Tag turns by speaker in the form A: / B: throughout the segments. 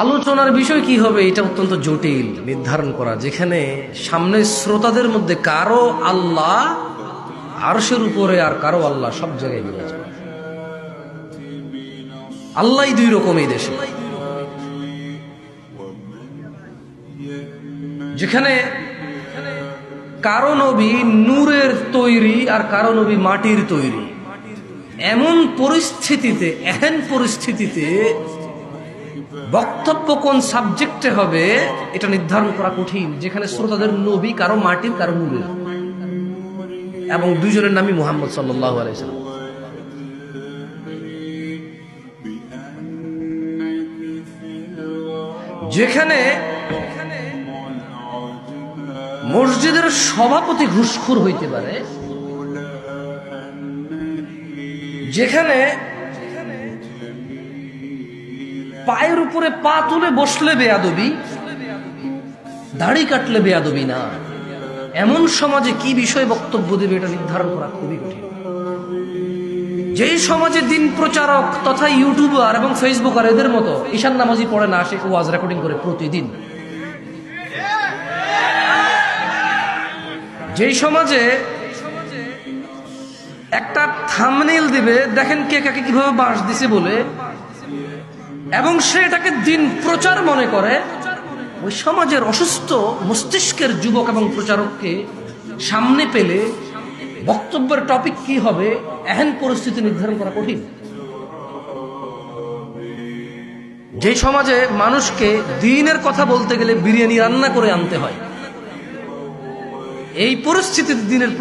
A: আলোচনার বিষয় কি হবে এটা অত্যন্ত জটিল নির্ধারণ করা, যেখানে সামনে শ্রোতাদের মধ্যে কারো আল্লাহ আরশের উপরে আর কারো আল্লাহ সব জায়গায় বিরাজ। আল্লাহ দুই রকম এই দেশে, যেখানে কারো নবী নূরের তৈরি আর কারো নবী মাটির তৈরি। এমন পরিস্থিতিতে বক্তব্য কোন সাবজেক্টে হবে এটা নির্ধারণ করা কঠিন, যেখানে শ্রোতাদের নবী কারো মাটির কারো নূরের, এবং দুইজনের নামই মুহাম্মদ সাল্লাল্লাহু আলাইহি ওয়াসাল্লাম। যেখানে মসজিদের সভাপতি ঘুষখোর হইতে পারে, যেখানে পায়ের উপরে পা তুলে বসলে বেয়াদবি, দাড়ি কাটলে বেয়াদবি না, এমন সমাজে কি বিষয়ে বক্তব্য দেবে এটা নির্ধারণ করা খুবই কঠিন। যেই সমাজে দিন প্রচারক তথা ইউটিউবার এবং ফেসবুকার এদের মতো ঈশান নামাজি পড়ে না, সে ওয়াজ রেকর্ডিং করে প্রতিদিন। যেই সমাজে একটা থাম্বনেইল দিবে, দেখেন কে কাকে কিভাবে বাঁশ দিছে বলে, এবং সে এটাকে দিন প্রচার মনে করে, ওই সমাজের অসুস্থ মস্তিষ্কের যুবক এবং প্রচারককে সামনে পেলে বক্তব্যের টপিক কি হবে এহেন পরিস্থিতি নির্ধারণ করা কঠিন। যে সমাজে মানুষকে দ্বীনের কথা বলতে গেলে বিরিয়ানি রান্না করে আনতে হয়, এই পরিস্থিতিতে দ্বীনের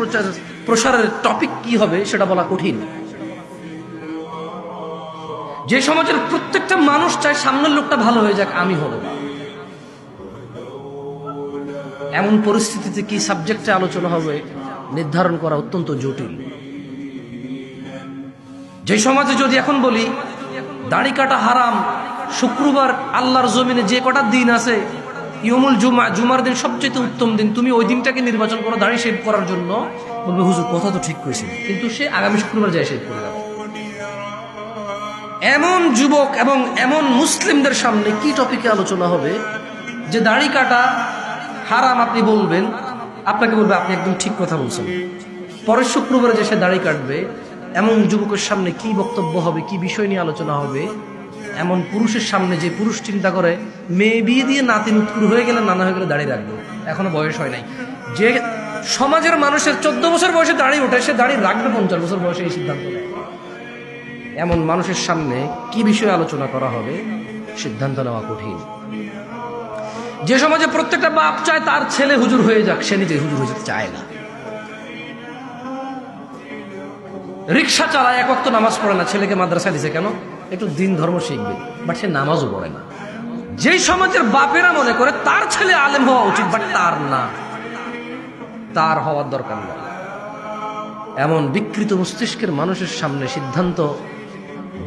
A: প্রসারের টপিক কি হবে সেটা বলা কঠিন। যে সমাজের প্রত্যেকটা মানুষ চায় সামনের লোকটা ভালো হয়ে যাক, আমি হব, এমন পরিস্থিতিতে কি সাবজেক্টে আলোচনা হবে নির্ধারণ করা অত্যন্ত জটিল। যে সমাজে যদি এখন বলি দাড়ি কাটা হারাম, শুক্রবার আল্লাহর জমিনে যে কটা দিন আছে, ইয়মুল জুমা, জুমার দিন সবচেয়ে উত্তম দিন, তুমি ওই দিনটাকে নির্বাচন করো দাড়ি শেভ করার জন্য, বলবে হুজুর কথা তো ঠিক করেছেন, কিন্তু সে আগামী শুক্রবার যায় শেভ করে যাবে। এমন যুবক এবং এমন মুসলিমদের সামনে কি টপিকে আলোচনা হবে যে দাড়ি কাটা হারাম আপনি বলবেন, আপনাকে বলবে আপনি একদম ঠিক কথা বলছেন, পরের শুক্রবারে যে সে দাড়ি কাটবে, এমন যুবকের সামনে কি বক্তব্য হবে, কি বিষয় নিয়ে আলোচনা হবে। এমন পুরুষের সামনে যে পুরুষ চিন্তা করে মেয়ে বিয়ে দিয়ে নাতি নুৎকুর হয়ে গেলে, নানা হয়ে গেলে দাড়ি রাখবে, এখনো বয়স হয় নাই। যে সমাজের মানুষের 14 বছর বয়সে দাড়ি ওঠে, সে দাড়ি রাখবে 50 বছর বয়সে, এই সিদ্ধান্ত নেয়। এমন মানুষের সামনে কি বিষয়ে আলোচনা করা হবে সিদ্ধান্ত নেওয়া কঠিন। যে সমাজে প্রত্যেকটা বাপ চায় তার ছেলে হুজুর হয়ে যাক, সে নিজে হুজুর হয়ে যেতে চায় না। রিক্সা চালায়, এক ওয়াক্ত নামাজ পড়ে না, ছেলেকে মাদ্রাসায় দিছে কেন, একটু দিন ধর্ম শিখবে, বাট সে নামাজও পড়ে না। যেই সমাজের বাপেরা মনে করে তার ছেলে আলেম হওয়া উচিত, বাট তার না, তার হওয়ার দরকার না, এমন বিকৃত মস্তিষ্কের মানুষের সামনে সিদ্ধান্ত,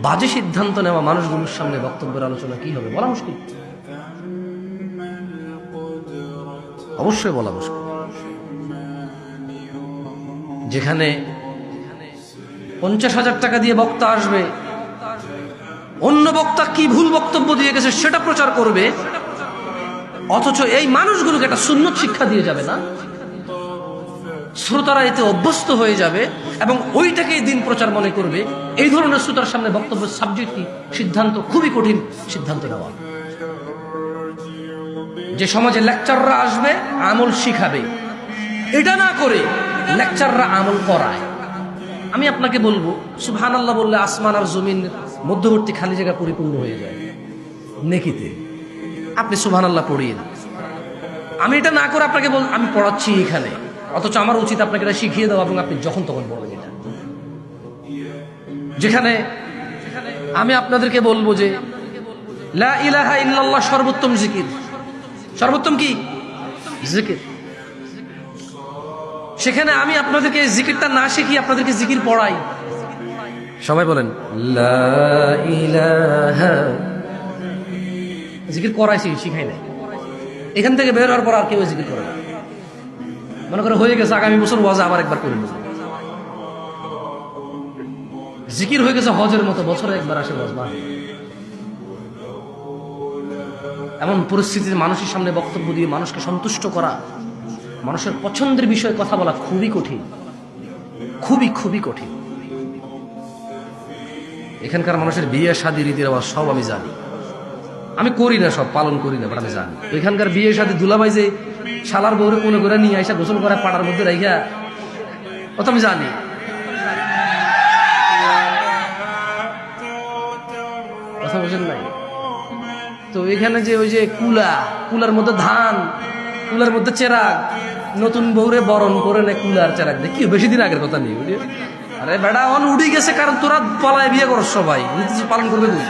A: বাজে সিদ্ধান্ত নেওয়া মানুষগুলোর সামনে বক্তব্যের আলোচনা কি হবে বলা মুশকিল, অবশ্যই বলা মুশকিল। যেখানে 50,000 টাকা দিয়ে বক্তা আসবে, অন্য বক্তা কি ভুল বক্তব্য দিয়ে গেছে সেটা প্রচার করবে, অথচ এই মানুষগুলোকে একটা সুন্নত শিক্ষা দিয়ে যাবে না, শ্রোতারা এতে অভ্যস্ত হয়ে যাবে এবং ওইটাকেই দিন প্রচার মনে করবে। এই ধরনের শ্রোতার সামনে বক্তব্যের সাবজেক্টটি সিদ্ধান্ত খুবই কঠিন সিদ্ধান্ত নেওয়া। যে সমাজে লেকচাররা আসবে আমল শিখাবে, এটা না করে লেকচাররা আমল করায়। আমি আপনাকে বলবো সুবহানাল্লাহ বললে আসমান আর জমিন মধ্যবর্তী খালি জায়গা পরিপূর্ণ হয়ে যায় নেকিতে, আপনি সুবহানাল্লাহ পড়িয়ে। আমি এটা না করে আপনাকে আমি পড়াচ্ছি এখানে, অথচ আমার উচিত আপনাকে এটা শিখিয়ে দেওয়া এবং আপনি যখন তখন বলবেন এটা। যেখানে আমি আপনাদেরকে বলবো যে লা ইলাহা ইল্লাল্লাহ সর্বোত্তম জিকির, সর্বোত্তম কি জিকির, সেখানে আমি আপনাদেরকে জিকিরটা না শিখিয়ে আপনাদেরকে জিকির পড়াই। সবাই বলেন লা ইলাহা, জিকির করাইছি, শিখাই নাই। এখান থেকে বের হওয়ার পর আর কেউ জিকির করে না, মনে করে হয়ে গেছে আগামী বছর ওয়াজ আবার একবার করে নেব। জিকির হয়ে গেছে হজের মতো, বছরে একবার আসে ওয়াজ। এমন পরিস্থিতিতে মানুষের সামনে বক্তব্য দিয়ে মানুষকে সন্তুষ্ট করা, মানুষের পছন্দের বিষয়ে কথা বলা খুবই কঠিন, খুবই খুবই কঠিন। এখানকার মানুষের বিয়ে শাদী রীতি রেওয়াজ সব আমি জানি, আমি করি না, সব পালন করি না, বাট আমি জানি। এখানকার বিয়ে শাদী দুলাভাই যে শালার বউরে কোলে করে নিয়ে আইসা গোসল করে পাড়ার মধ্যে রাইখা, ও তো আমি জানি। কথা বলছেন নাই তো? এখানে যে ওই যে কুলার মধ্যে ধান, কুলার মধ্যে চেরাগ, নতুন বউরে বরণ করে নেয় কুলার চেরাগ দিয়ে, কি বেশি দিন আগের কথা নেই। আরে বেটা অন উঠে গেছে, কারণ তোরা পলায় বিয়ে করো, সবাই রীতি পালন করবে কই?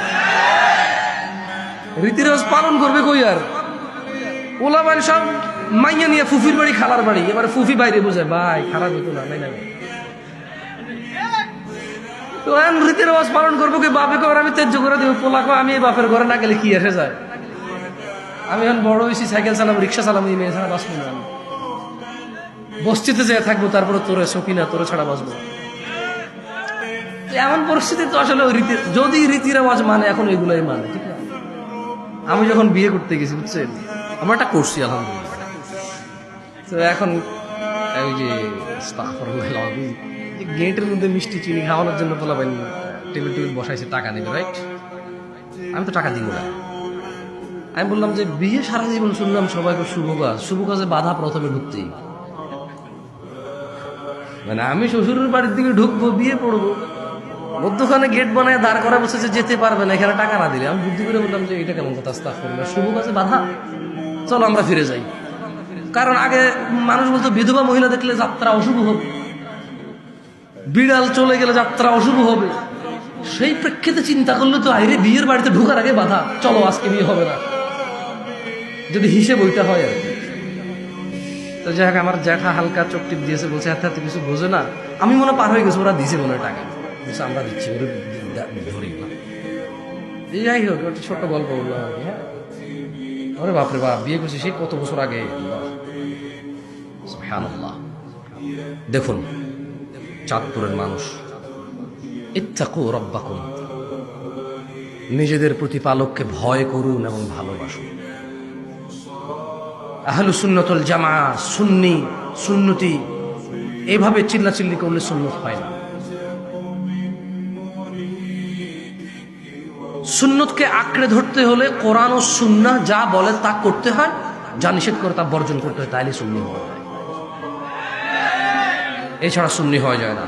A: রীতিরেওয়াজ পালন করবে কই? আর ওলা বাড়ি সব মাইয়া নিয়ে ফুফির বাড়ি, খালার বাড়ি, এবার ফুফি বাইরে বুঝে ভাই খারাপ হইতো না, নাই না তো রীতি রেওয়াজ পালন করবো কি? বাপে কর আমি তেজ্য করে দেবো, পোলাকে আমি বাপের ঘরে না গেলে কি এসে যায়? আমি এখন বড় হয়েছি, সাইকেল চালাবো, রিক্সা চালাবো, এই মেয়ে ছাড়া বাঁচবো না। আমি বস্তিতে যেয়ে থাকবো, তারপরে তোরে সকিনা, তোরে ছাড়া বাঁচবো। এমন পরিস্থিতি তো আসলে ওই রীতি, যদি রীতি রেওয়াজ মানে এখন এগুলাই মানে, ঠিক না? আমি যখন বিয়ে করতে গেছি, বুঝছেন, আমরা একটা করছি আলহামদুলিল্লাহ। তো এখন ওই যে গেটের মধ্যে মিষ্টি চিনি খাওয়ানোর জন্য বলাবেন, টেবিল বসাইছে, টাকা নেবে, রাইট? আমি তো টাকা দিব না। আমি বললাম যে বিয়ে সারা জীবন শুনলাম সবাই শুভ কাজ, শুভ কাজে বাধা প্রথমে ঢুকতেই, মানে আমি শ্বশুরের বাড়ির দিকে ঢুকবো, বিয়ে পড়বো, মধ্যখানে গেট বানায় দাঁড় করা বসে যে যেতে পারবে না, এখানে টাকা না দিলে। আমি বুদ্ধি করে বললাম যে এটা কেমন কথা, আস্তাগফিরুল্লাহ, শুভ কাজে বাধা, চলো আমরা ফিরে যাই। কারণ আগে মানুষ বলতো বিধবা মহিলা দেখলে যাত্রা অশুভ হবে, বিড়াল চলে গেলে যাত্রা অশুভ হবে। সেই প্রেক্ষিতে চিন্তা করলে তো আইরে বিয়ের বাড়িতে ঢোকার আগে বাধা, চলো আজকে বিয়ে হবে না, যদি হিসেব ওইটা হয় আর কি। তো যাই হোক, আমার জ্যাঠা হালকা চোখ টিপ দিয়েছে, বলছে এত এত কিছু বোঝে না। আমি মনে পার হয়ে গেছি, ওরা দিছে মনে টাকা, বলছে আমরা দিচ্ছি, ওরা ধরি না। যাই হোক, একটা ছোট্ট গল্প বললাম আর কি। হ্যাঁ, ওরে বাপরে বাপ, বিয়ে করছি সেই কত বছর আগে। সুবহানাল্লাহ। দেখুন চাঁদপুরের মানুষ, ইত্তাকু রাব্বাকুম, নিজেদের প্রতিপালককে ভয় করুন এবং ভালোবাসুন। আহলুস সুন্নাত ওয়াল জামাআহ, সুন্নি সুন্নতি, এইভাবে চিল্লাচিল্লি করলে সুন্নত হয় না। সুন্নতকে আঁকড়ে ধরতে হলে কোরআন ও সুন্নাহ যা বলে তা করতে হয়, যা নিষেধ করে তা বর্জন করতে হয়, তাইলে সুন্নি হওয়া যায়, এছাড়া সুন্নি হওয়া যায় না।